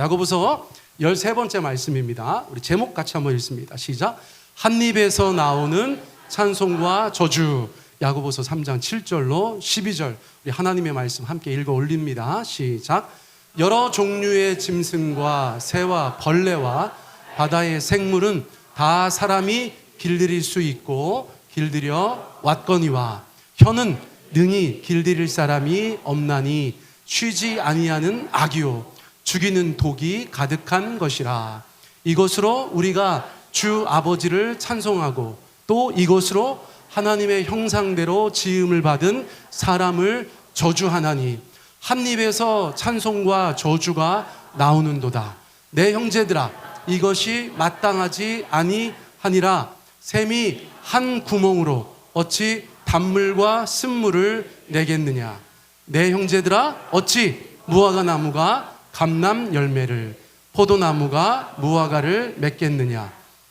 야고보서 13번째 말씀입니다. 우리 제목 같이 한번 읽습니다. 시작. 한 입에서 나오는 찬송과 저주. 야고보서 3장 7절로 12절 우리 하나님의 말씀 함께 읽어 올립니다. 시작. 여러 종류의 짐승과 새와 벌레와 바다의 생물은 다 사람이 길들일 수 있고 길들여 왔거니와 혀는 능히 길들일 사람이 없나니 쉬지 아니하는 악이요 죽이는 독이 가득한 것이라. 이것으로 우리가 주 아버지를 찬송하고 또 이것으로 하나님의 형상대로 지음을 받은 사람을 저주하나니 한 입에서 찬송과 저주가 나오는도다. 내 형제들아, 이것이 마땅하지 아니하니라. 샘이 한 구멍으로 어찌 단물과 쓴물을 내겠느냐. 내 형제들아, 어찌 무화과 나무가 감람 열매를, 포도나무가 무화과를 맺겠느냐.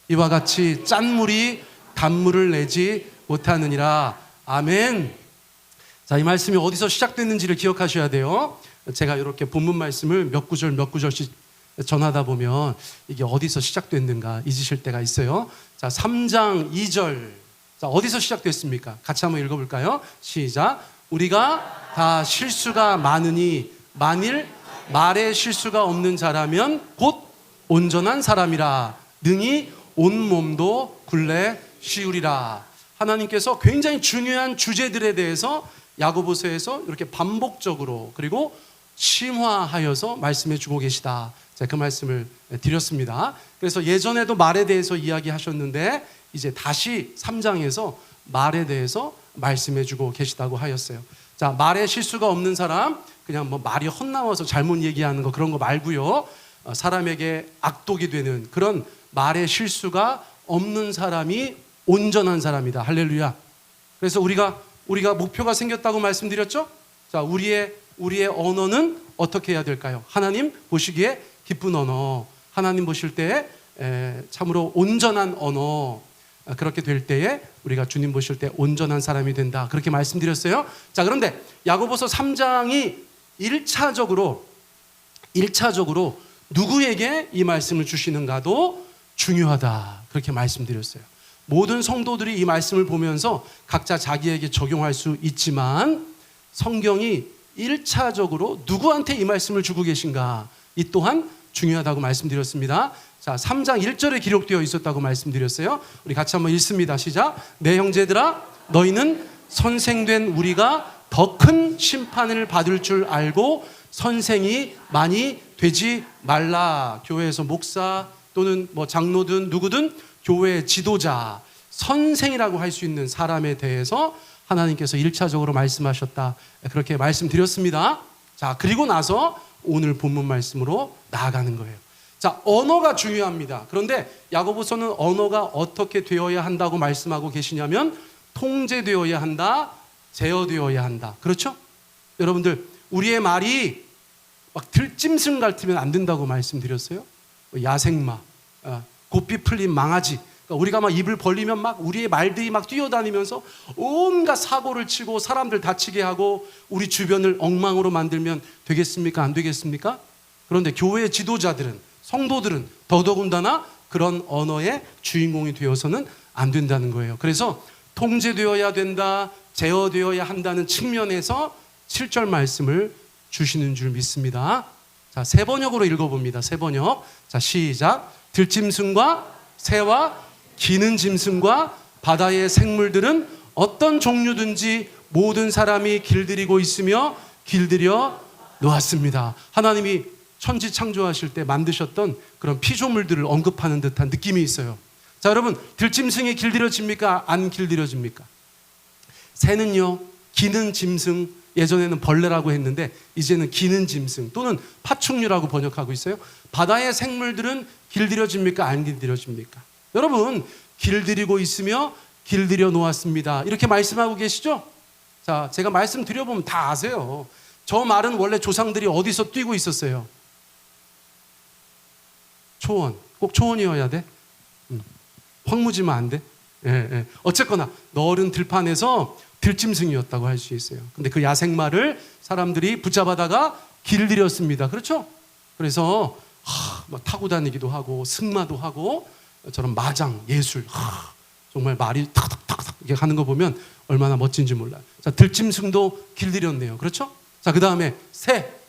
이와 같이 짠물이 단물을 내지 못하느니라. 아멘. 자, 이 말씀이 어디서 시작됐는지를 기억하셔야 돼요. 제가 이렇게 본문 말씀을 몇 구절씩 전하다 보면 이게 어디서 시작됐는가 잊으실 때가 있어요. 자, 3장 2절. 자, 어디서 시작됐습니까? 같이 한번 읽어볼까요? 시작. 우리가 다 실수가 많으니 만일 말에 실수가 없는 자라면 곧 온전한 사람이라. 능히 온 몸도 굴레 씌우리라. 하나님께서 굉장히 중요한 주제들에 대해서 야고보서에서 이렇게 반복적으로 그리고 심화하여서 말씀해 주고 계시다. 제가 그 말씀을 드렸습니다. 그래서 예전에도 말에 대해서 이야기하셨는데 이제 다시 3장에서 말에 대해서 말씀해 주고 계시다고 하였어요. 자, 말에 실수가 없는 사람, 그냥 뭐 말이 헛나와서 잘못 얘기하는 거 그런 거 말고요. 사람에게 악독이 되는 그런 말에 실수가 없는 사람이 온전한 사람이다. 할렐루야. 그래서 우리가 목표가 생겼다고 말씀드렸죠? 자, 우리의 언어는 어떻게 해야 될까요? 하나님 보시기에 기쁜 언어, 하나님 보실 때에 참으로 온전한 언어, 그렇게 될 때에 우리가 주님 보실 때 온전한 사람이 된다. 그렇게 말씀드렸어요. 자, 그런데 야고보서 3장이 1차적으로 누구에게 이 말씀을 주시는가도 중요하다. 그렇게 말씀드렸어요. 모든 성도들이 이 말씀을 보면서 각자 자기에게 적용할 수 있지만 성경이 1차적으로 누구한테 이 말씀을 주고 계신가, 이 또한 중요하다고 말씀드렸습니다. 자, 3장 1절에 기록되어 있었다고 말씀드렸어요. 우리 같이 한번 읽습니다. 시작. 내 형제들아, 너희는 선생된 우리가 더 큰 심판을 받을 줄 알고 선생이 많이 되지 말라. 교회에서 목사 또는 뭐 장로든 누구든 교회 지도자, 선생이라고 할 수 있는 사람에 대해서 하나님께서 1차적으로 말씀하셨다. 그렇게 말씀드렸습니다. 자, 그리고 나서 오늘 본문 말씀으로 나아가는 거예요. 자, 언어가 중요합니다. 그런데 야고보서는 언어가 어떻게 되어야 한다고 말씀하고 계시냐면 통제되어야 한다, 제어되어야 한다. 그렇죠? 여러분들, 우리의 말이 막 들짐승 같으면 안 된다고 말씀드렸어요. 야생마, 고삐 풀린 망아지. 그러니까 우리가 막 입을 벌리면 막 우리의 말들이 막 뛰어다니면서 온갖 사고를 치고 사람들 다치게 하고 우리 주변을 엉망으로 만들면 되겠습니까? 안 되겠습니까? 그런데 교회의 지도자들은, 성도들은 더더군다나 그런 언어의 주인공이 되어서는 안 된다는 거예요. 그래서 통제되어야 된다, 제어되어야 한다는 측면에서 7절 말씀을 주시는 줄 믿습니다. 자, 세 번역으로 읽어봅니다. 세 번역. 자, 시작. 들짐승과 새와 기는 짐승과 바다의 생물들은 어떤 종류든지 모든 사람이 길들이고 있으며 길들여 놓았습니다. 하나님이 천지 창조하실 때 만드셨던 그런 피조물들을 언급하는 듯한 느낌이 있어요. 자, 여러분, 들짐승이 길들여집니까? 안 길들여집니까? 새는요, 기는 짐승, 예전에는 벌레라고 했는데 이제는 기는 짐승 또는 파충류라고 번역하고 있어요. 바다의 생물들은 길들여집니까? 안 길들여집니까? 여러분, 길들이고 있으며 길들여 놓았습니다. 이렇게 말씀하고 계시죠? 자, 제가 말씀드려보면 다 아세요. 저 말은 원래 조상들이 어디서 뛰고 있었어요? 초원. 꼭 초원이어야 돼? 황무지면 안 돼? 예. 어쨌거나 너른 들판에서 들짐승이었다고 할 수 있어요. 근데 그 야생마를 사람들이 붙잡아다가 길들였습니다. 그렇죠? 그래서 막 타고 다니기도 하고 승마도 하고 저런 마장 예술 정말 말이 탁탁탁탁 이렇게 하는 거 보면 얼마나 멋진지 몰라요. 자, 들짐승도 길들였네요. 그렇죠? 자, 그 다음에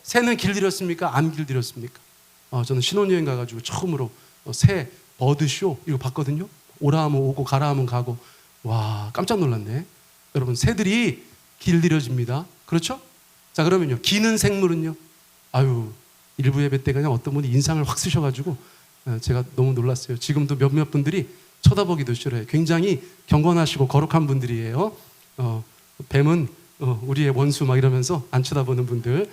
새는 길들였습니까? 안 길들였습니까? 저는 신혼여행 가가지고 처음으로 새 버드쇼 이거 봤거든요. 오라 하면 오고 가라 하면 가고 와 깜짝 놀랐네. 여러분 새들이 길들여집니다. 그렇죠? 자, 그러면요 기는 생물은요. 아유, 일부 예배 때 그냥 어떤 분이 인상을 확 쓰셔가지고 제가 너무 놀랐어요. 지금도 몇몇 분들이 쳐다보기도 싫어요. 굉장히 경건하시고 거룩한 분들이에요. 뱀은 우리의 원수 막 이러면서 안 쳐다보는 분들.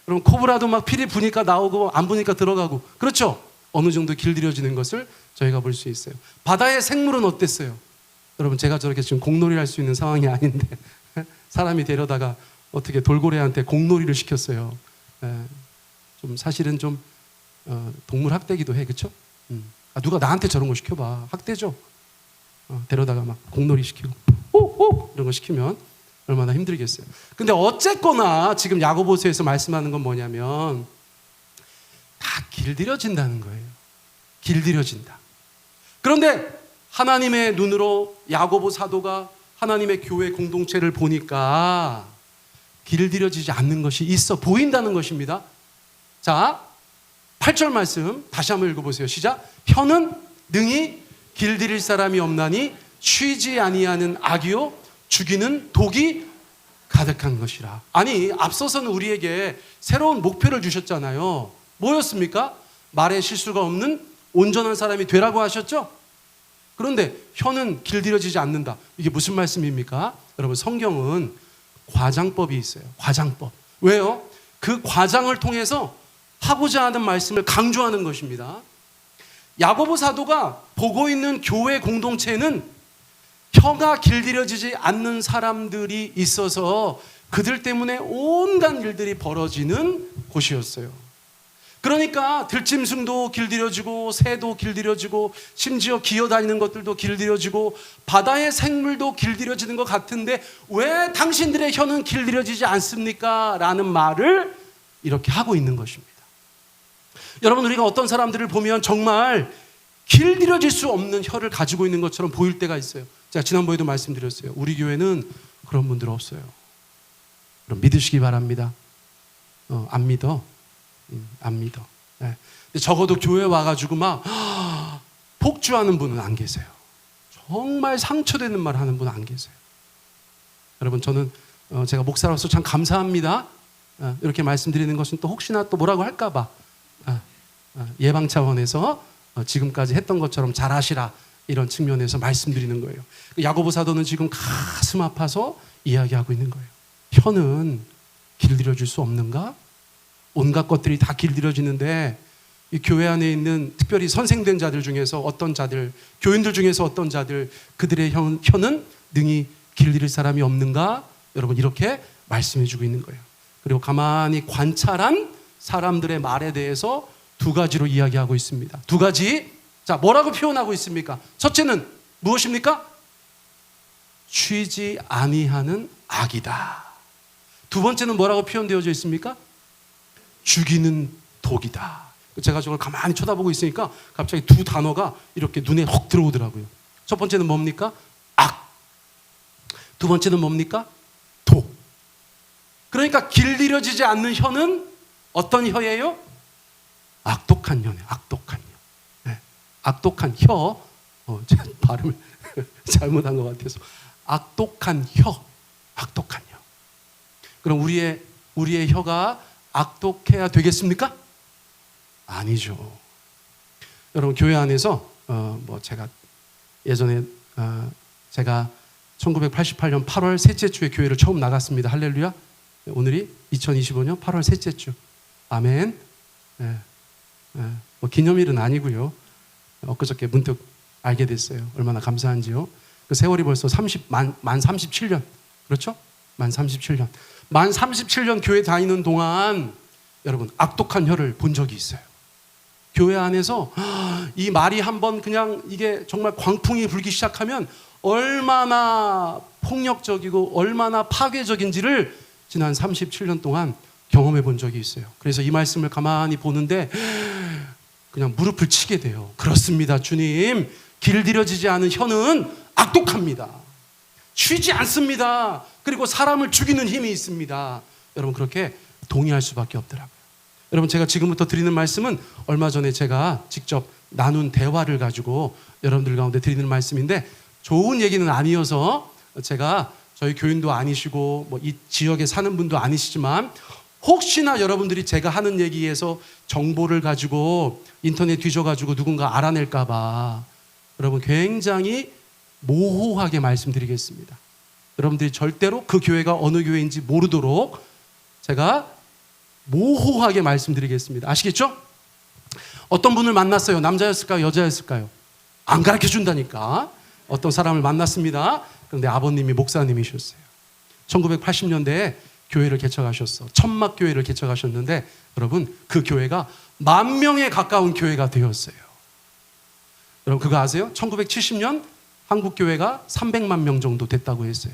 여러분 코브라도 막 피리 부니까 나오고 안 부니까 들어가고 그렇죠? 어느 정도 길들여지는 것을 저희가 볼 수 있어요. 바다의 생물은 어땠어요? 여러분 제가 저렇게 지금 공놀이를 할 수 있는 상황이 아닌데 사람이 데려다가 어떻게 돌고래한테 공놀이를 시켰어요. 좀 사실은 좀 동물 학대기도 해, 그렇죠? 누가 나한테 저런 거 시켜봐, 학대죠. 데려다가 막 공놀이 시키고 오 이런 거 시키면 얼마나 힘들겠어요. 근데 어쨌거나 지금 야고보서에서 말씀하는 건 뭐냐면 다 길들여진다는 거예요. 길들여진다. 그런데 하나님의 눈으로 야고보 사도가 하나님의 교회 공동체를 보니까 길들여지지 않는 것이 있어 보인다는 것입니다. 자, 8절 말씀 다시 한번 읽어보세요. 시작. 혀는 능히 길들일 사람이 없나니 쉬지 아니하는 악이요 죽이는 독이 가득한 것이라. 아니, 앞서서는 우리에게 새로운 목표를 주셨잖아요. 뭐였습니까? 말에 실수가 없는 온전한 사람이 되라고 하셨죠? 그런데 혀는 길들여지지 않는다. 이게 무슨 말씀입니까? 여러분 성경은 과장법이 있어요. 과장법. 왜요? 그 과장을 통해서 하고자 하는 말씀을 강조하는 것입니다. 야고보 사도가 보고 있는 교회 공동체는 혀가 길들여지지 않는 사람들이 있어서 그들 때문에 온갖 일들이 벌어지는 곳이었어요. 그러니까 들짐승도 길들여지고 새도 길들여지고 심지어 기어다니는 것들도 길들여지고 바다의 생물도 길들여지는 것 같은데 왜 당신들의 혀는 길들여지지 않습니까? 라는 말을 이렇게 하고 있는 것입니다. 여러분 우리가 어떤 사람들을 보면 정말 길들여질 수 없는 혀를 가지고 있는 것처럼 보일 때가 있어요. 제가 지난번에도 말씀드렸어요. 우리 교회는 그런 분들 없어요. 그럼 믿으시기 바랍니다. 안 믿어? 안 믿어. 네. 근데 적어도 교회 와가지고 막 폭주하는 분은 안 계세요. 정말 상처되는 말 하는 분은 안 계세요. 여러분 저는 제가 목사로서 참 감사합니다. 이렇게 말씀드리는 것은 또 혹시나 또 뭐라고 할까봐 예방 차원에서 지금까지 했던 것처럼 잘하시라 이런 측면에서 말씀드리는 거예요. 야고보 사도는 지금 가슴 아파서 이야기하고 있는 거예요. 혀는 길들여질 수 없는가? 온갖 것들이 다 길들여지는데 이 교회 안에 있는 특별히 선생된 자들 중에서 어떤 자들, 교인들 중에서 어떤 자들 그들의 혀는 능히 길들일 사람이 없는가? 여러분 이렇게 말씀해주고 있는 거예요. 그리고 가만히 관찰한 사람들의 말에 대해서 두 가지로 이야기하고 있습니다. 두 가지. 자, 뭐라고 표현하고 있습니까? 첫째는 무엇입니까? 쉬지 아니하는 악이다. 두 번째는 뭐라고 표현되어져 있습니까? 죽이는 독이다. 제가 저걸 가만히 쳐다보고 있으니까 갑자기 두 단어가 이렇게 눈에 확 들어오더라고요. 첫 번째는 뭡니까? 악. 두 번째는 뭡니까? 독. 그러니까 길들여지지 않는 혀는 어떤 혀예요? 악독한 혀네. 악독한 혀. 네. 악독한 혀. 제가 발음을 잘못한 것 같아서. 악독한 혀. 악독한 혀. 그럼 우리의 혀가 악독해야 되겠습니까? 아니죠. 여러분 교회 안에서 제가 예전에 제가 1988년 8월 셋째 주에 교회를 처음 나갔습니다. 할렐루야. 오늘이 2025년 8월 셋째 주. 아멘. 기념일은 아니고요. 엊그저께 문득 알게 됐어요. 얼마나 감사한지요. 그 세월이 벌써 만 37년. 그렇죠? 만 37년. 만 37년 교회 다니는 동안 여러분 악독한 혀를 본 적이 있어요. 교회 안에서 이 말이 한번 그냥 이게 정말 광풍이 불기 시작하면 얼마나 폭력적이고 얼마나 파괴적인지를 지난 37년 동안 경험해 본 적이 있어요. 그래서 이 말씀을 가만히 보는데 그냥 무릎을 치게 돼요. 그렇습니다, 주님. 길들여지지 않은 혀는 악독합니다. 쉬지 않습니다. 그리고 사람을 죽이는 힘이 있습니다. 여러분, 그렇게 동의할 수밖에 없더라고요. 여러분, 제가 지금부터 드리는 말씀은 얼마 전에 제가 직접 나눈 대화를 가지고 여러분들 가운데 드리는 말씀인데, 좋은 얘기는 아니어서 제가 저희 교인도 아니시고 뭐 이 지역에 사는 분도 아니시지만 혹시나 여러분들이 제가 하는 얘기에서 정보를 가지고 인터넷 뒤져가지고 누군가 알아낼까 봐 여러분 굉장히 모호하게 말씀드리겠습니다. 여러분들이 절대로 그 교회가 어느 교회인지 모르도록 제가 모호하게 말씀드리겠습니다. 아시겠죠? 어떤 분을 만났어요. 남자였을까요? 여자였을까요? 안 가르쳐 준다니까. 어떤 사람을 만났습니다. 그런데 아버님이 목사님이셨어요. 1980년대에 교회를 개척하셨어. 천막교회를 개척하셨는데 여러분, 그 교회가 10,000명에 가까운 교회가 되었어요. 여러분, 그거 아세요? 1970년 한국교회가 300만 명 정도 됐다고 했어요.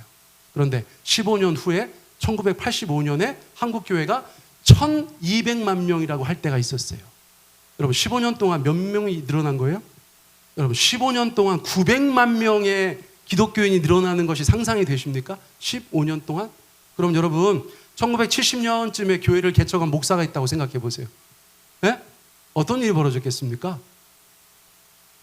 그런데 15년 후에 1985년에 한국교회가 1,200만 명이라고 할 때가 있었어요. 여러분, 15년 동안 몇 명이 늘어난 거예요? 여러분, 15년 동안 900만 명의 기독교인이 늘어나는 것이 상상이 되십니까? 15년 동안? 그럼 여러분, 1970년쯤에 교회를 개척한 목사가 있다고 생각해 보세요. 네? 어떤 일이 벌어졌겠습니까?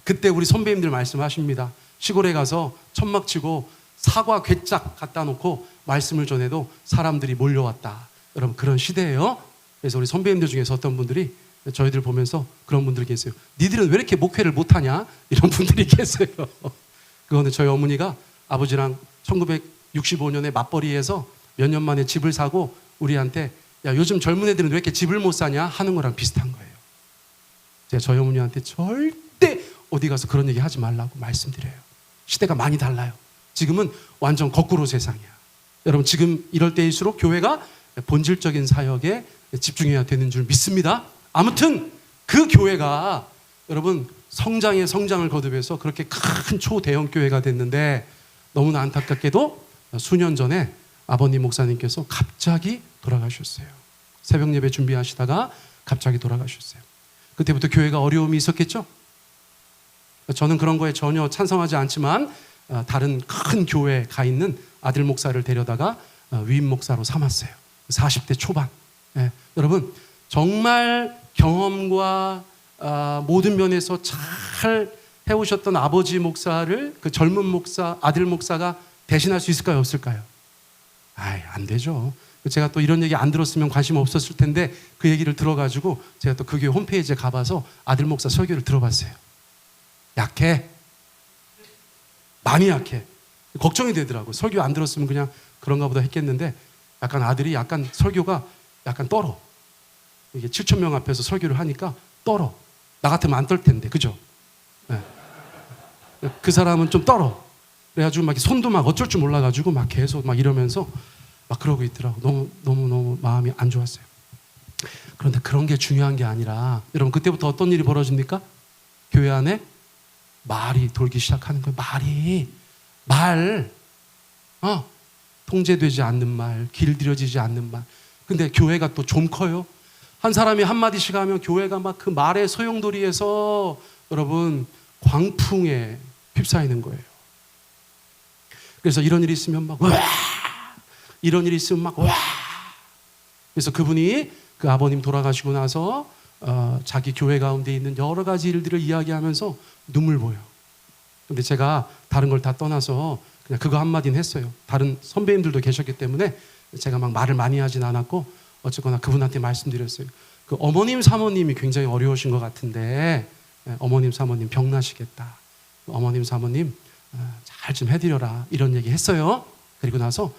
그때 우리 선배님들 말씀하십니다. 시골에 가서 천막 치고 사과 괴짝 갖다 놓고 말씀을 전해도 사람들이 몰려왔다. 여러분, 그런 시대예요. 그래서 우리 선배님들 중에서 어떤 분들이 저희들 보면서 그런 분들이 계세요. 니들은 왜 이렇게 목회를 못하냐? 이런 분들이 계세요. 그거는 저희 어머니가 아버지랑 1965년에 맞벌이에서 몇 년 만에 집을 사고 우리한테, 야, 요즘 젊은 애들은 왜 이렇게 집을 못 사냐? 하는 거랑 비슷한 거예요. 제가 저희 어머니한테 절대 어디 가서 그런 얘기 하지 말라고 말씀드려요. 시대가 많이 달라요. 지금은 완전 거꾸로 세상이야. 여러분, 지금 이럴 때일수록 교회가 본질적인 사역에 집중해야 되는 줄 믿습니다. 아무튼 그 교회가 여러분 성장에 성장을 거듭해서 그렇게 큰 초대형 교회가 됐는데, 너무나 안타깝게도 수년 전에 아버님 목사님께서 갑자기 돌아가셨어요. 새벽 예배 준비하시다가 갑자기 돌아가셨어요. 그때부터 교회가 어려움이 있었겠죠? 저는 그런 거에 전혀 찬성하지 않지만 다른 큰 교회에 가 있는 아들 목사를 데려다가 위임 목사로 삼았어요. 40대 초반. 예, 여러분, 정말 경험과 모든 면에서 잘 해오셨던 아버지 목사를 그 젊은 목사, 아들 목사가 대신할 수 있을까요? 없을까요? 안 되죠. 제가 또 이런 얘기 안 들었으면 관심 없었을 텐데 그 얘기를 들어가지고 제가 또 그 교회 홈페이지에 가봐서 아들 목사 설교를 들어봤어요. 약해. 많이 약해. 걱정이 되더라고요. 설교 안 들었으면 그냥 그런가 보다 했겠는데 약간 아들이 약간 설교가 약간 떨어. 이게 7,000명 앞에서 설교를 하니까 떨어. 나 같으면 안 떨 텐데, 그죠? 네. 그 사람은 좀 떨어. 그래가지고 막 손도 막 어쩔 줄 몰라가지고 막 계속 막 이러면서 막 그러고 있더라고. 너무 마음이 안 좋았어요. 그런데 그런 게 중요한 게 아니라, 여러분, 그때부터 어떤 일이 벌어집니까? 교회 안에 말이 돌기 시작하는 거예요. 말, 통제되지 않는 말, 길들여지지 않는 말. 근데 교회가 또 좀 커요. 한 사람이 한마디씩 하면 교회가 막 그 말의 소용돌이에서 여러분 광풍에 휩싸이는 거예요. 그래서 이런 일이 있으면 막 와, 이런 일이 있으면 막 와. 그래서 그분이 그 아버님 돌아가시고 나서 자기 교회 가운데 있는 여러 가지 일들을 이야기하면서 눈물 보여. 근데 제가 다른 걸 다 떠나서 그냥 그거 한마디는 했어요. 다른 선배님들도 계셨기 때문에 제가 막 말을 많이 하진 않았고, 어쨌거나 그분한테 말씀드렸어요. 그 어머님 사모님이 굉장히 어려우신 것 같은데 어머님 사모님 병나시겠다. 어머님 사모님 잘 좀 해드려라, 이런 얘기 했어요. 그리고 나서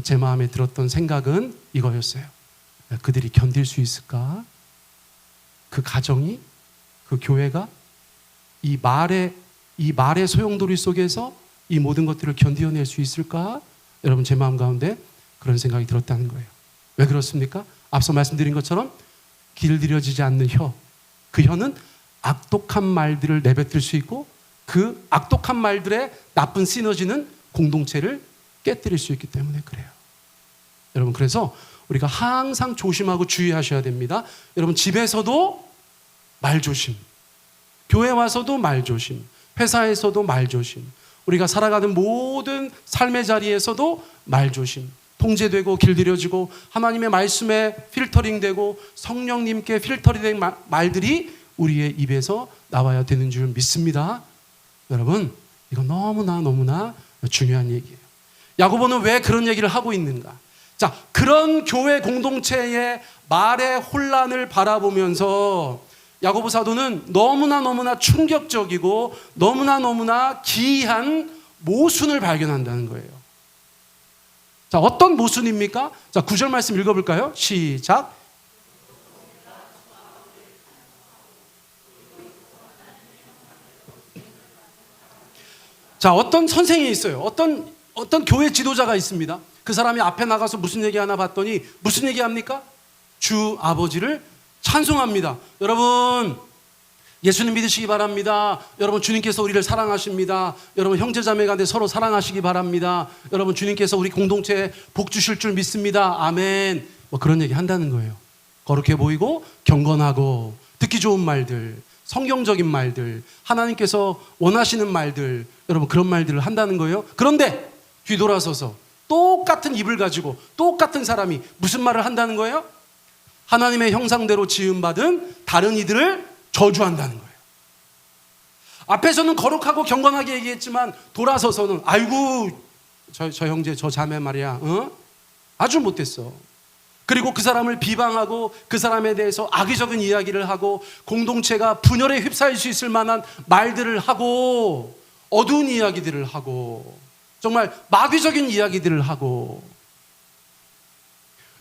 제 마음에 들었던 생각은 이거였어요. 그들이 견딜 수 있을까? 그 가정이, 그 교회가 이 말의 소용돌이 속에서 이 모든 것들을 견디어낼 수 있을까? 여러분, 제 마음 가운데 그런 생각이 들었다는 거예요. 왜 그렇습니까? 앞서 말씀드린 것처럼 길들여지지 않는 혀, 그 혀는 악독한 말들을 내뱉을 수 있고 그 악독한 말들의 나쁜 시너지는 공동체를 깨뜨릴 수 있기 때문에 그래요. 여러분, 그래서 우리가 항상 조심하고 주의하셔야 됩니다. 여러분, 집에서도 말 조심, 교회 와서도 말조심, 회사에서도 말조심, 우리가 살아가는 모든 삶의 자리에서도 말조심, 통제되고 길들여지고 하나님의 말씀에 필터링되고 성령님께 필터링된 말들이 우리의 입에서 나와야 되는 줄 믿습니다. 여러분, 이건 너무나 중요한 얘기예요. 야고보는 왜 그런 얘기를 하고 있는가? 자, 그런 교회 공동체의 말의 혼란을 바라보면서 야고보 사도는 너무나 충격적이고 너무나 기이한 모순을 발견한다는 거예요. 자, 어떤 모순입니까? 자, 9절 말씀 읽어볼까요? 시작. 자, 어떤 선생이 있어요. 어떤 교회 지도자가 있습니다. 그 사람이 앞에 나가서 무슨 얘기 하나 봤더니 무슨 얘기 합니까? 주 아버지를 찬송합니다. 여러분, 예수님 믿으시기 바랍니다. 여러분, 주님께서 우리를 사랑하십니다. 여러분, 형제자매 간에 서로 사랑하시기 바랍니다. 여러분, 주님께서 우리 공동체에 복 주실 줄 믿습니다. 아멘. 뭐 그런 얘기 한다는 거예요. 거룩해 보이고 경건하고 듣기 좋은 말들, 성경적인 말들, 하나님께서 원하시는 말들, 여러분 그런 말들을 한다는 거예요. 그런데 뒤돌아서서 똑같은 입을 가지고 똑같은 사람이 무슨 말을 한다는 거예요? 하나님의 형상대로 지음받은 다른 이들을 저주한다는 거예요. 앞에서는 거룩하고 경건하게 얘기했지만 돌아서서는 아이고 저 형제 저 자매 말이야, 아주 못됐어. 그리고 그 사람을 비방하고 그 사람에 대해서 악의적인 이야기를 하고 공동체가 분열에 휩싸일 수 있을 만한 말들을 하고 어두운 이야기들을 하고 정말 마귀적인 이야기들을 하고,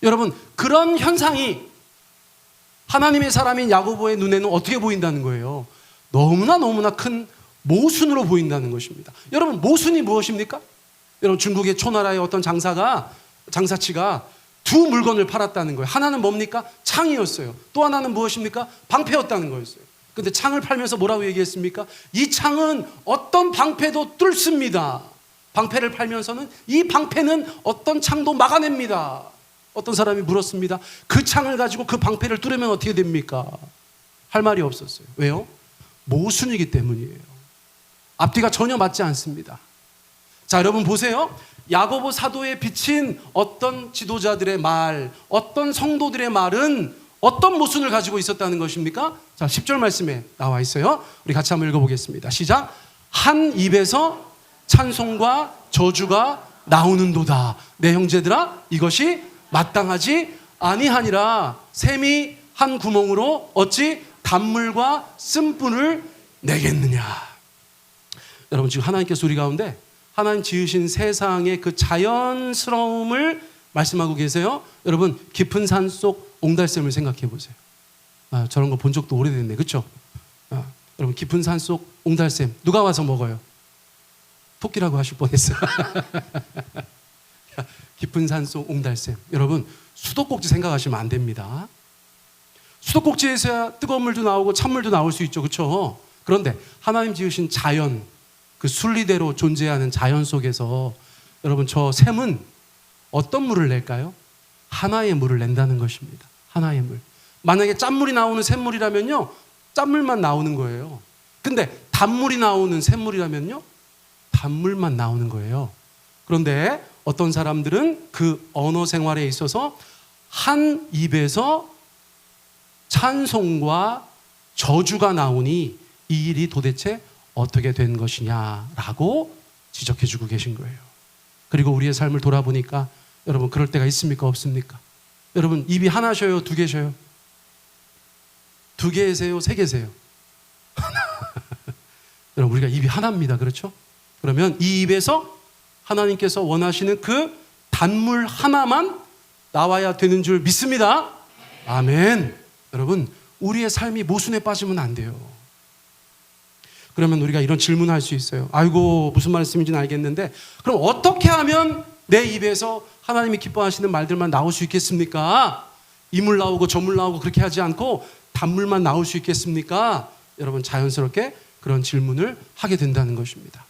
여러분 그런 현상이 하나님의 사람인 야고보의 눈에는 어떻게 보인다는 거예요? 너무나 큰 모순으로 보인다는 것입니다. 여러분, 모순이 무엇입니까? 여러분, 중국의 초나라의 어떤 장사치가 두 물건을 팔았다는 거예요. 하나는 뭡니까? 창이었어요. 또 하나는 무엇입니까? 방패였다는 거였어요. 근데 창을 팔면서 뭐라고 얘기했습니까? 이 창은 어떤 방패도 뚫습니다. 방패를 팔면서는 이 방패는 어떤 창도 막아냅니다. 어떤 사람이 물었습니다. 그 창을 가지고 그 방패를 뚫으면 어떻게 됩니까? 할 말이 없었어요. 왜요? 모순이기 때문이에요. 앞뒤가 전혀 맞지 않습니다. 자, 여러분 보세요. 야고보 사도에 비친 어떤 지도자들의 말, 어떤 성도들의 말은 어떤 모순을 가지고 있었다는 것입니까? 자, 10절 말씀에 나와 있어요. 우리 같이 한번 읽어보겠습니다. 시작. 한 입에서 찬송과 저주가 나오는도다. 내 형제들아, 이것이 마땅하지 아니하니라. 샘이 한 구멍으로 어찌 단물과 쓴불을 내겠느냐. 여러분, 지금 하나님께서 우리 가운데 하나님 지으신 세상의 그 자연스러움을 말씀하고 계세요. 여러분, 깊은 산 속 옹달샘을 생각해 보세요. 저런 거 본 적도 오래됐네, 그렇죠? 여러분, 깊은 산 속 옹달샘 누가 와서 먹어요? 토끼라고 하실 뻔했어요. 깊은 산 속 옹달샘. 여러분, 수도꼭지 생각하시면 안 됩니다. 수도꼭지에서야 뜨거운 물도 나오고 찬물도 나올 수 있죠, 그렇죠? 그런데 하나님 지으신 자연, 그 순리대로 존재하는 자연 속에서 여러분, 저 샘은 어떤 물을 낼까요? 하나의 물을 낸다는 것입니다. 하나의 물. 만약에 짠물이 나오는 샘물이라면요, 짠물만 나오는 거예요. 근데 단물이 나오는 샘물이라면요, 단물만 나오는 거예요. 그런데 어떤 사람들은 그 언어 생활에 있어서 한 입에서 찬송과 저주가 나오니 이 일이 도대체 어떻게 된 것이냐라고 지적해주고 계신 거예요. 그리고 우리의 삶을 돌아보니까 여러분, 그럴 때가 있습니까? 없습니까? 여러분, 입이 하나셔요? 두 개셔요? 두 개세요? 세 개세요? 여러분, 우리가 입이 하나입니다. 그렇죠? 그러면 이 입에서 하나님께서 원하시는 그 단물 하나만 나와야 되는 줄 믿습니다. 아멘. 여러분, 우리의 삶이 모순에 빠지면 안 돼요. 그러면 우리가 이런 질문을 할 수 있어요. 아이고, 무슨 말씀인지는 알겠는데 그럼 어떻게 하면 내 입에서 하나님이 기뻐하시는 말들만 나올 수 있겠습니까? 이물 나오고 저물 나오고 그렇게 하지 않고 단물만 나올 수 있겠습니까? 여러분, 자연스럽게 그런 질문을 하게 된다는 것입니다.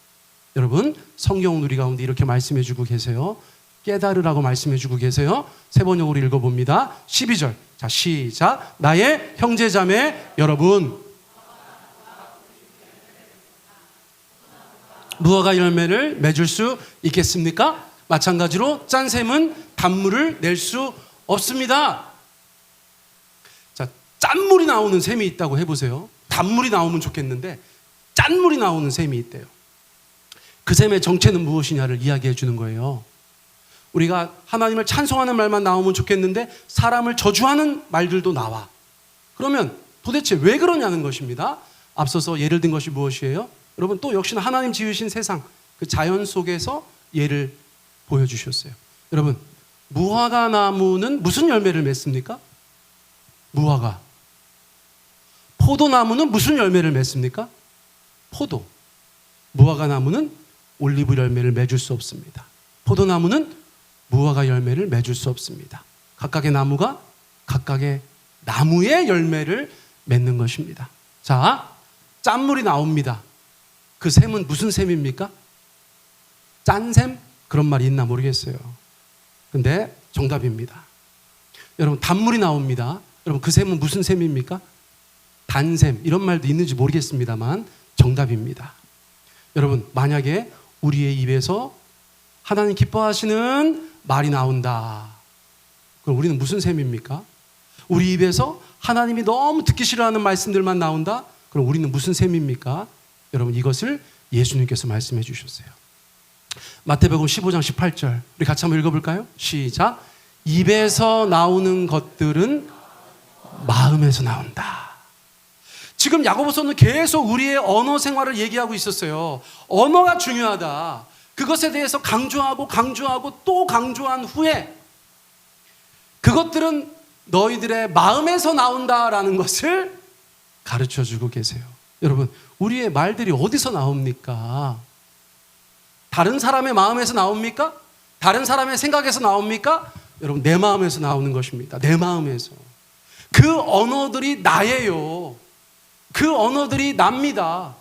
여러분, 성경은 우리 가운데 이렇게 말씀해 주고 계세요. 깨달으라고 말씀해 주고 계세요. 세 번역으로 읽어봅니다. 12절. 자, 시작. 나의 형제자매 여러분. 무화과 열매를 맺을 수 있겠습니까? 마찬가지로 짠 샘은 단물을 낼 수 없습니다. 자, 짠물이 나오는 샘이 있다고 해보세요. 단물이 나오면 좋겠는데 짠물이 나오는 샘이 있대요. 그 샘의 정체는 무엇이냐를 이야기해 주는 거예요. 우리가 하나님을 찬송하는 말만 나오면 좋겠는데 사람을 저주하는 말들도 나와. 그러면 도대체 왜 그러냐는 것입니다. 앞서서 예를 든 것이 무엇이에요? 여러분, 또 역시나 하나님 지으신 세상, 그 자연 속에서 예를 보여주셨어요. 여러분, 무화과 나무는 무슨 열매를 맺습니까? 무화과. 포도나무는 무슨 열매를 맺습니까? 포도. 무화과 나무는 올리브 열매를 맺을 수 없습니다. 포도나무는 무화과 열매를 맺을 수 없습니다. 각각의 나무가 각각의 나무의 열매를 맺는 것입니다. 자, 짠물이 나옵니다. 그 샘은 무슨 샘입니까? 짠샘? 그런 말이 있나 모르겠어요. 근데 정답입니다. 여러분, 단물이 나옵니다. 여러분, 그 샘은 무슨 샘입니까? 단샘. 이런 말도 있는지 모르겠습니다만 정답입니다. 여러분, 만약에 우리의 입에서 하나님 기뻐하시는 말이 나온다. 그럼 우리는 무슨 셈입니까? 우리 입에서 하나님이 너무 듣기 싫어하는 말씀들만 나온다? 그럼 우리는 무슨 셈입니까? 여러분, 이것을 예수님께서 말씀해 주셨어요. 마태복음 15장 18절 우리 같이 한번 읽어볼까요? 시작. 입에서 나오는 것들은 마음에서 나온다. 지금 야고보서는 계속 우리의 언어 생활을 얘기하고 있었어요. 언어가 중요하다. 그것에 대해서 강조하고 또 강조한 후에 그것들은 너희들의 마음에서 나온다라는 것을 가르쳐주고 계세요. 여러분, 우리의 말들이 어디서 나옵니까? 다른 사람의 마음에서 나옵니까? 다른 사람의 생각에서 나옵니까? 여러분, 내 마음에서 나오는 것입니다. 내 마음에서. 그 언어들이 나예요. 그 언어들이 납니다.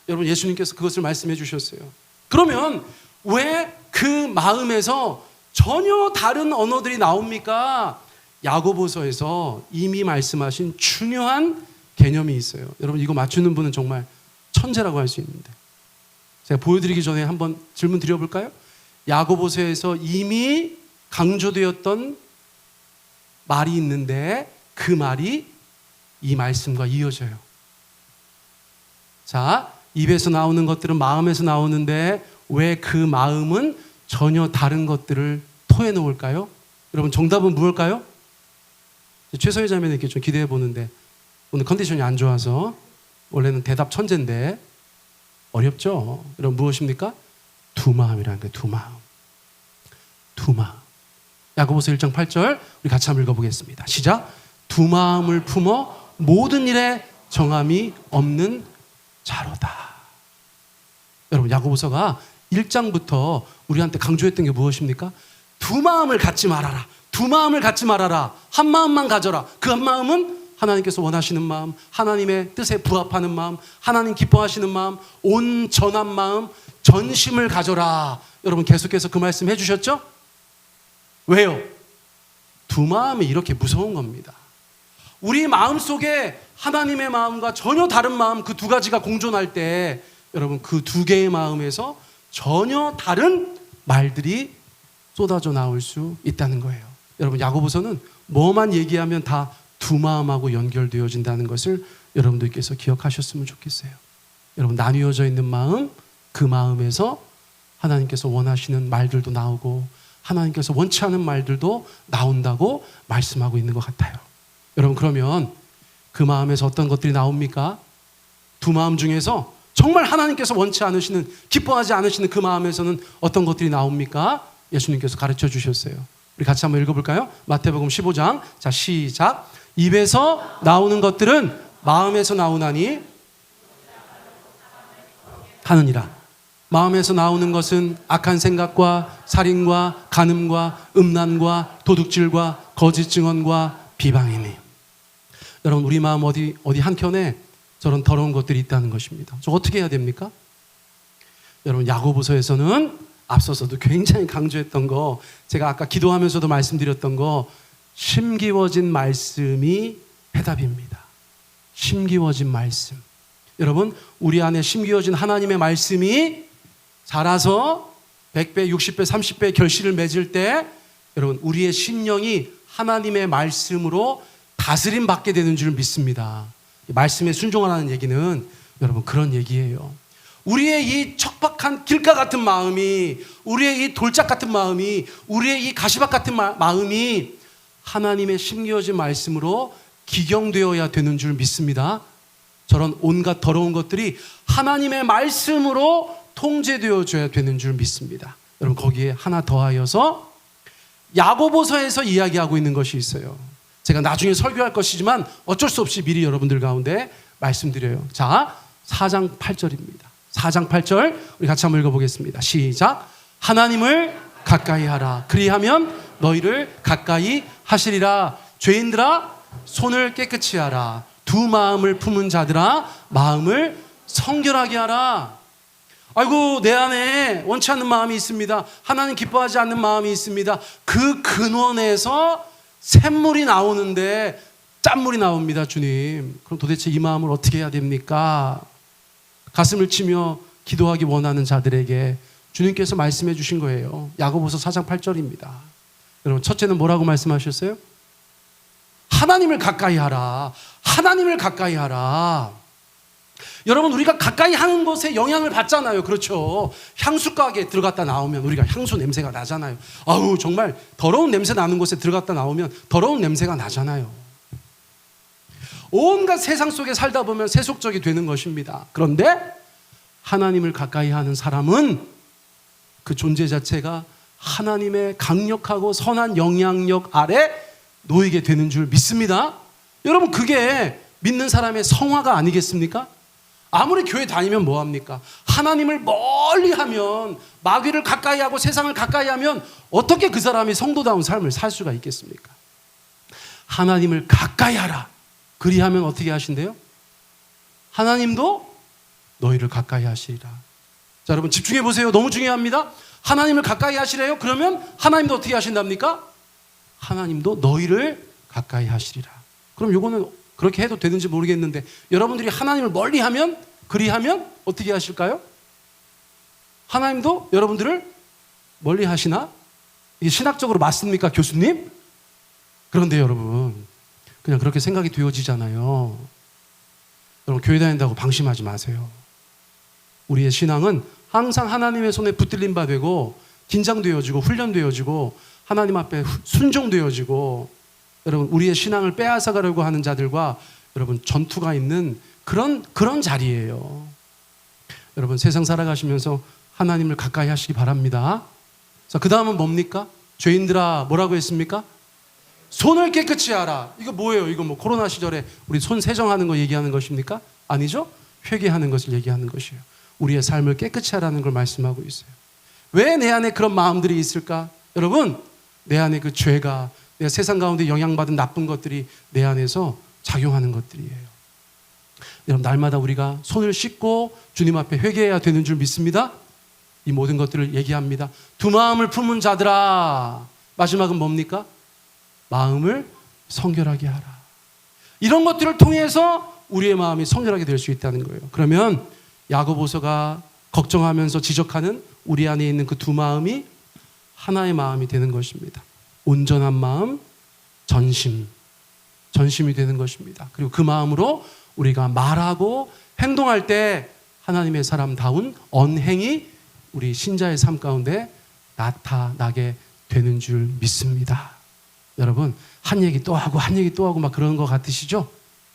여러분, 예수님께서 그것을 말씀해 주셨어요. 그러면 왜 그 마음에서 전혀 다른 언어들이 나옵니까? 야고보서에서 이미 말씀하신 중요한 개념이 있어요. 여러분, 이거 맞추는 분은 정말 천재라고 할 수 있는데 제가 보여드리기 전에 한번 질문 드려볼까요? 야고보서에서 이미 강조되었던 말이 있는데 그 말이 이 말씀과 이어져요. 자, 입에서 나오는 것들은 마음에서 나오는데 왜 그 마음은 전혀 다른 것들을 토해 놓을까요? 여러분, 정답은 무엇일까요? 최서희 자매님께 좀 기대해 보는데 오늘 컨디션이 안 좋아서 원래는 대답 천재인데 어렵죠? 여러분, 무엇입니까? 두 마음이라는 거예요. 두 마음. 두 마음. 야고보서 1장 8절 우리 같이 한번 읽어보겠습니다. 시작. 두 마음을 품어 모든 일에 정함이 없는 자로다. 여러분, 야고보서가 1장부터 우리한테 강조했던 게 무엇입니까? 두 마음을 갖지 말아라. 두 마음을 갖지 말아라. 한 마음만 가져라. 그 한 마음은 하나님께서 원하시는 마음, 하나님의 뜻에 부합하는 마음, 하나님 기뻐하시는 마음, 온전한 마음, 전심을 가져라. 여러분, 계속해서 그 말씀 해주셨죠? 왜요? 두 마음이 이렇게 무서운 겁니다. 우리 마음 속에 하나님의 마음과 전혀 다른 마음, 그 두 가지가 공존할 때 여러분, 그 두 개의 마음에서 전혀 다른 말들이 쏟아져 나올 수 있다는 거예요. 여러분, 야고보서는 뭐만 얘기하면 다 두 마음하고 연결되어진다는 것을 여러분들께서 기억하셨으면 좋겠어요. 여러분, 나뉘어져 있는 마음, 그 마음에서 하나님께서 원하시는 말들도 나오고 하나님께서 원치 않은 말들도 나온다고 말씀하고 있는 것 같아요. 여러분, 그러면 그 마음에서 어떤 것들이 나옵니까? 두 마음 중에서 정말 하나님께서 원치 않으시는, 기뻐하지 않으시는 그 마음에서는 어떤 것들이 나옵니까? 예수님께서 가르쳐 주셨어요. 우리 같이 한번 읽어볼까요? 마태복음 15장. 자, 시작. 입에서 나오는 것들은 마음에서 나오나니 하느니라. 마음에서 나오는 것은 악한 생각과 살인과 간음과 음란과 도둑질과 거짓 증언과 비방이니. 여러분, 우리 마음 어디 한켠에 저런 더러운 것들이 있다는 것입니다. 저 어떻게 해야 됩니까? 여러분, 야고보서에서는 앞서서도 굉장히 강조했던 거, 제가 아까 기도하면서도 말씀드렸던 거, 심기워진 말씀이 해답입니다. 심기워진 말씀. 여러분, 우리 안에 심겨진 하나님의 말씀이 자라서 100배, 60배, 30배의 결실을 맺을 때 여러분, 우리의 심령이 하나님의 말씀으로 다스림 받게 되는 줄 믿습니다. 말씀에 순종하라는 얘기는 여러분 그런 얘기예요. 우리의 이 척박한 길가 같은 마음이, 우리의 이 돌짝 같은 마음이, 우리의 이 가시밭 같은 마음이 하나님의 심겨진 말씀으로 기경되어야 되는 줄 믿습니다. 저런 온갖 더러운 것들이 하나님의 말씀으로 통제되어져야 되는 줄 믿습니다. 여러분, 거기에 하나 더하여서 야고보서에서 이야기하고 있는 것이 있어요. 제가 나중에 설교할 것이지만 어쩔 수 없이 미리 여러분들 가운데 말씀드려요. 자, 4장 8절입니다. 4장 8절 우리 같이 한번 읽어보겠습니다. 시작. 하나님을 가까이 하라. 그리하면 너희를 가까이 하시리라. 죄인들아, 손을 깨끗이 하라. 두 마음을 품은 자들아, 마음을 성결하게 하라. 아이고, 내 안에 원치 않는 마음이 있습니다. 하나님 기뻐하지 않는 마음이 있습니다. 그 근원에서 샘물이 나오는데 짠물이 나옵니다, 주님. 그럼 도대체 이 마음을 어떻게 해야 됩니까? 가슴을 치며 기도하기 원하는 자들에게 주님께서 말씀해 주신 거예요. 야고보서 4장 8절입니다. 여러분, 첫째는 뭐라고 말씀하셨어요? 하나님을 가까이 하라. 하나님을 가까이 하라. 여러분, 우리가 가까이 하는 것에 영향을 받잖아요. 그렇죠? 향수 가게에 들어갔다 나오면 우리가 향수 냄새가 나잖아요. 아우, 정말 더러운 냄새 나는 곳에 들어갔다 나오면 더러운 냄새가 나잖아요. 온갖 세상 속에 살다 보면 세속적이 되는 것입니다. 그런데 하나님을 가까이 하는 사람은 그 존재 자체가 하나님의 강력하고 선한 영향력 아래 놓이게 되는 줄 믿습니다. 여러분, 그게 믿는 사람의 성화가 아니겠습니까? 아무리 교회 다니면 뭐합니까? 하나님을 멀리 하면, 마귀를 가까이 하고 세상을 가까이 하면 어떻게 그 사람이 성도다운 삶을 살 수가 있겠습니까? 하나님을 가까이 하라. 그리하면 어떻게 하신대요? 하나님도 너희를 가까이 하시리라. 자, 여러분 집중해 보세요. 너무 중요합니다. 하나님을 가까이 하시래요? 그러면 하나님도 어떻게 하신답니까? 하나님도 너희를 가까이 하시리라. 그럼 요거는 그렇게 해도 되는지 모르겠는데, 여러분들이 하나님을 멀리 하면, 그리하면 어떻게 하실까요? 하나님도 여러분들을 멀리 하시나? 이게 신학적으로 맞습니까, 교수님? 그런데 여러분, 그냥 그렇게 생각이 되어지잖아요. 여러분, 교회 다닌다고 방심하지 마세요. 우리의 신앙은 항상 하나님의 손에 붙들린 바 되고, 긴장되어지고 훈련되어지고, 하나님 앞에 순종되어지고, 여러분, 우리의 신앙을 빼앗아가려고 하는 자들과 여러분 전투가 있는 그런 자리예요. 여러분, 세상 살아가시면서 하나님을 가까이 하시기 바랍니다. 자, 그 다음은 뭡니까? 죄인들아, 뭐라고 했습니까? 손을 깨끗이 하라. 이거 뭐예요? 이거 뭐 코로나 시절에 우리 손 세정하는 거 얘기하는 것입니까? 아니죠? 회개하는 것을 얘기하는 것이에요. 우리의 삶을 깨끗이 하라는 걸 말씀하고 있어요. 왜 내 안에 그런 마음들이 있을까? 여러분, 내 안에 그 죄가, 내가 세상 가운데 영향받은 나쁜 것들이 내 안에서 작용하는 것들이에요. 여러분, 날마다 우리가 손을 씻고 주님 앞에 회개해야 되는 줄 믿습니다. 이 모든 것들을 얘기합니다. 두 마음을 품은 자들아. 마지막은 뭡니까? 마음을 성결하게 하라. 이런 것들을 통해서 우리의 마음이 성결하게 될 수 있다는 거예요. 그러면 야고보서가 걱정하면서 지적하는 우리 안에 있는 그 두 마음이 하나의 마음이 되는 것입니다. 온전한 마음, 전심이 되는 것입니다. 그리고 그 마음으로 우리가 말하고 행동할 때 하나님의 사람다운 언행이 우리 신자의 삶 가운데 나타나게 되는 줄 믿습니다. 여러분, 한 얘기 또 하고 한 얘기 또 하고 막 그러는 것 같으시죠?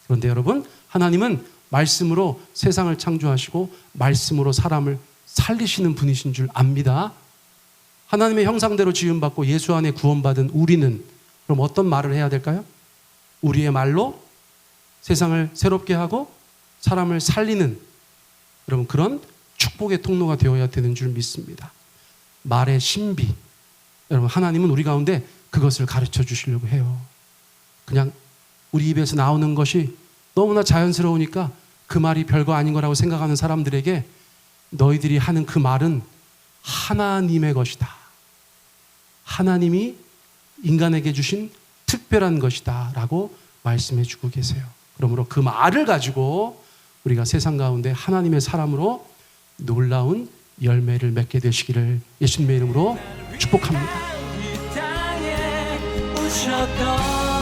그런데 여러분, 하나님은 말씀으로 세상을 창조하시고 말씀으로 사람을 살리시는 분이신 줄 압니다. 하나님의 형상대로 지음받고 예수 안에 구원받은 우리는 그럼 어떤 말을 해야 될까요? 우리의 말로 세상을 새롭게 하고 사람을 살리는, 여러분, 그런 축복의 통로가 되어야 되는 줄 믿습니다. 말의 신비, 여러분, 하나님은 우리 가운데 그것을 가르쳐 주시려고 해요. 그냥 우리 입에서 나오는 것이 너무나 자연스러우니까 그 말이 별거 아닌 거라고 생각하는 사람들에게 너희들이 하는 그 말은 하나님의 것이다. 하나님이 인간에게 주신 특별한 것이다 라고 말씀해 주고 계세요. 그러므로 그 말을 가지고 우리가 세상 가운데 하나님의 사람으로 놀라운 열매를 맺게 되시기를 예수님의 이름으로 축복합니다. 이 땅에 오셨던